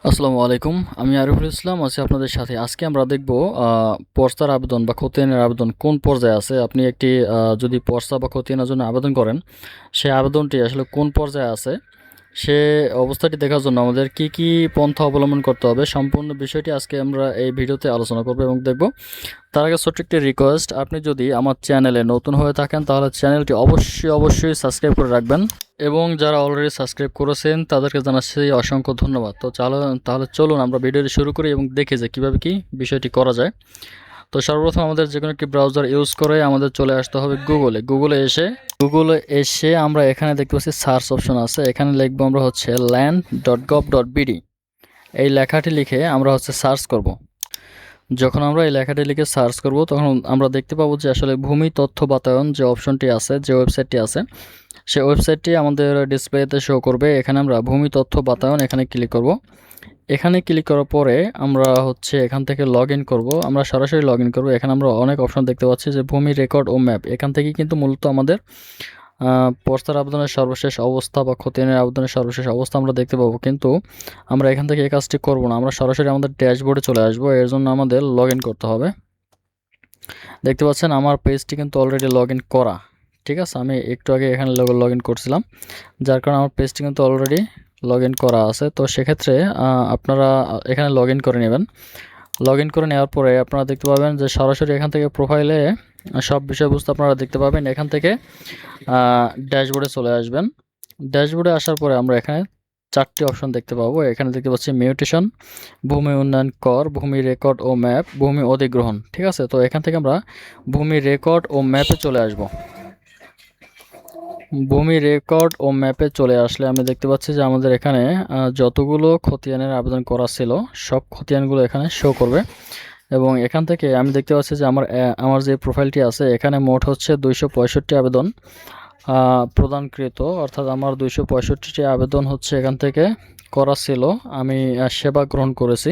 আসসালামু আলাইকুম। আমি আরিফুল ইসলাম আছি আপনাদের সাথে। আজকে আমরা দেখব পর্সার আবেদন বা খতিয়ানের আবেদন কোন পর্যায়ে আছে। আপনি একটি যদি পর্সা বা খতিয়ানের জন্য আবেদন করেন, সেই আবেদনটি আসলে কোন পর্যায়ে আছে, সে অবস্থাটি দেখার জন্য আমাদের কি কি পন্থা অবলম্বন করতে হবে, সম্পূর্ণ বিষয়টি আজকে আমরা এই ভিডিওতে আলোচনা করব এবং দেখব। তার আগে ছোট্ট একটি রিকোয়েস্ট, আপনি যদি আমার চ্যানেলে নতুন হয়ে থাকেন তাহলে চ্যানেলটি অবশ্যই সাবস্ক্রাইব করে রাখবেন এবং যারা অলরেডি সাবস্ক্রাইব করেছেন তাদেরকে জানাচ্ছি অসংখ্য ধন্যবাদ। তো তাহলে চলুন আমরা ভিডিওটি শুরু করি এবং দেখি যে কীভাবে কি বিষয়টি করা যায়। তো সর্বপ্রথম আমাদের যে কোনো একটি ব্রাউজার ইউজ করে আমাদের চলে আসতে হবে গুগলে এসে আমরা এখানে দেখতে পাচ্ছি সার্চ অপশন আছে, এখানে লিখবো আমরা হচ্ছে land.gov.bd। এই লেখাটি লিখে আমরা হচ্ছে সার্চ করব। যখন আমরা এই লেখাটি লিখে সার্চ করব তখন আমরা দেখতে পাবো যে আসলে ভূমি তথ্য বাতায়ন যে অপশনটি আছে, যে ওয়েবসাইটটি আছে, সেই ওয়েবসাইটটি আমাদের ডিসপ্লেতে শো করবে। এখানে আমরা ভূমি তথ্য বাতায়ন এখানে ক্লিক করব। এখানে ক্লিক করার পরে আমরা হচ্ছে এখান থেকে লগ ইন করবো, আমরা সরাসরি লগ ইন করবো। এখানে আমরা অনেক অপশন দেখতে পাচ্ছি যে ভূমি রেকর্ড ও ম্যাপ, এখান থেকে কিন্তু মূলত আমাদের পর্সার আবেদনের সর্বশেষ অবস্থা বা খতিয়ানের আবেদনের সর্বশেষ অবস্থা আমরা দেখতে পাবো। কিন্তু আমরা এখান থেকে এই কাজটি করব না, আমরা সরাসরি আমাদের ড্যাশবোর্ডে চলে আসবো। এর জন্য আমাদের লগ ইন করতে হবে। দেখতে পাচ্ছেন আমার পেজটি কিন্তু অলরেডি লগ ইন করা, ঠিক আছে। আমি একটু আগে এখানে লগ ইন করছিলাম, যার কারণে আমার পেজটি কিন্তু অলরেডি লগ ইন করা আছে। তো সেক্ষেত্রে আপনারা এখানে লগ ইন করে নেবেন। লগ ইন করে নেওয়ার পরে আপনারা দেখতে পাবেন যে সরাসরি এখান থেকে প্রোফাইলে সব বিষয়বস্তু আপনারা দেখতে পাবেন। এখান থেকে ড্যাশবোর্ডে চলে আসবেন। ড্যাশবোর্ডে আসার পরে আমরা এখানে চারটি অপশন দেখতে পাবো। এখানে দেখতে পাচ্ছি মিউটেশন, ভূমি উন্নয়ন কর, ভূমি রেকর্ড ও ম্যাপ, ভূমি অধিগ্রহণ, ঠিক আছে। তো এখান থেকে আমরা ভূমি রেকর্ড ও ম্যাপে চলে আসব। ভূমি রেকর্ড ও ম্যাপে চলে আসলে আমি দেখতে পাচ্ছি যে আমাদের এখানে যতগুলো খতিয়ানের আবেদন করা ছিল সব খতিয়ানগুলো এখানে শো করবে। এবং এখান থেকে আমি দেখতে পাচ্ছি যে আমার যে প্রোফাইলটি আছে এখানে মোট হচ্ছে 265 আবেদন প্রদানকৃত, অর্থাৎ আমার 265টি আবেদন হচ্ছে এখান থেকে করা ছিল, আমি সেবা গ্রহণ করেছি।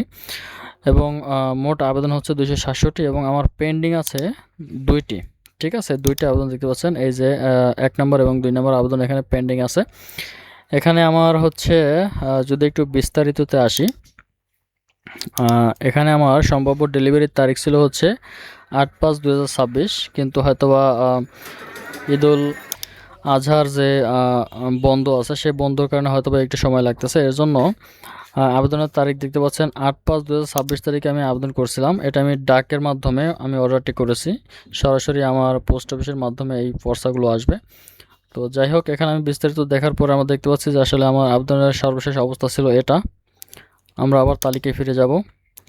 এবং মোট আবেদন হচ্ছে 267 এবং আমার পেন্ডিং আছে 2টি, ঠিক আছে। 2টি আবেদন দেখতে পাচ্ছেন, এই যে 1 নম্বর এবং 2 নম্বর আবেদন এখানে পেন্ডিং আছে। এখানে আমার হচ্ছে যদি একটু বিস্তারিততে আসি, এখানে আমার সম্ভাব্য ডেলিভারির তারিখ ছিল হচ্ছে 8/5/2026, কিন্তু হয়তোবা ঈদুল আজহার যে বন্ধ আছে সেই বন্ধর কারণে হয়তোবা একটু সময় লাগতেছে। এর জন্য আবেদনের তারিখ দেখতে পাচ্ছেন 8/5/2026 তারিখে আমি আবেদন করছিলাম। এটা আমি ডাকের মাধ্যমে আমি অর্ডারটি করেছি, সরাসরি আমার পোস্ট অফিসের মাধ্যমে এই পর্সাগুলো আসবে। তো যাই হোক, এখানে আমি বিস্তারিত দেখার পরে আমরা দেখতে পাচ্ছি যে আসলে আমার আবেদনের সর্বশেষ অবস্থা ছিল এটা। আমরা আবার তালিকায় ফিরে যাব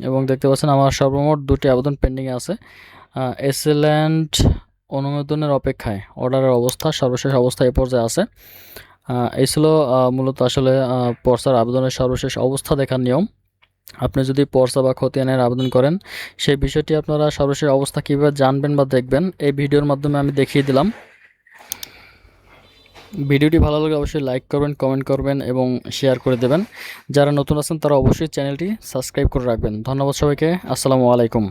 এবং দেখতে পাচ্ছেন আমার সর্বমোট 2টি আবেদন পেন্ডিংয়ে আছে। এক্সেলেন্ট অনুমোদনের অপেক্ষায়, অর্ডারের অবস্থা সর্বশেষ অবস্থা এ পর্যায়ে আছে। এই ছিল মূলত আসলে পর্সার আবেদনের সর্বশেষ অবস্থা দেখার নিয়ম। আপনি যদি পর্সা বা খতিয়ানের আবেদন করেন, সেই বিষয়টি আপনারা সর্বশেষ অবস্থা কীভাবে জানবেন বা দেখবেন এই ভিডিওর মাধ্যমে আমি দেখিয়ে দিলাম। ভিডিওটি ভালো লাগলে অবশ্যই লাইক করবেন, কমেন্ট করবেন এবং শেয়ার করে দেবেন। যারা নতুন আছেন তারা অবশ্যই চ্যানেলটি সাবস্ক্রাইব করে রাখবেন। ধন্যবাদ সবাইকে। আসসালামু আলাইকুম।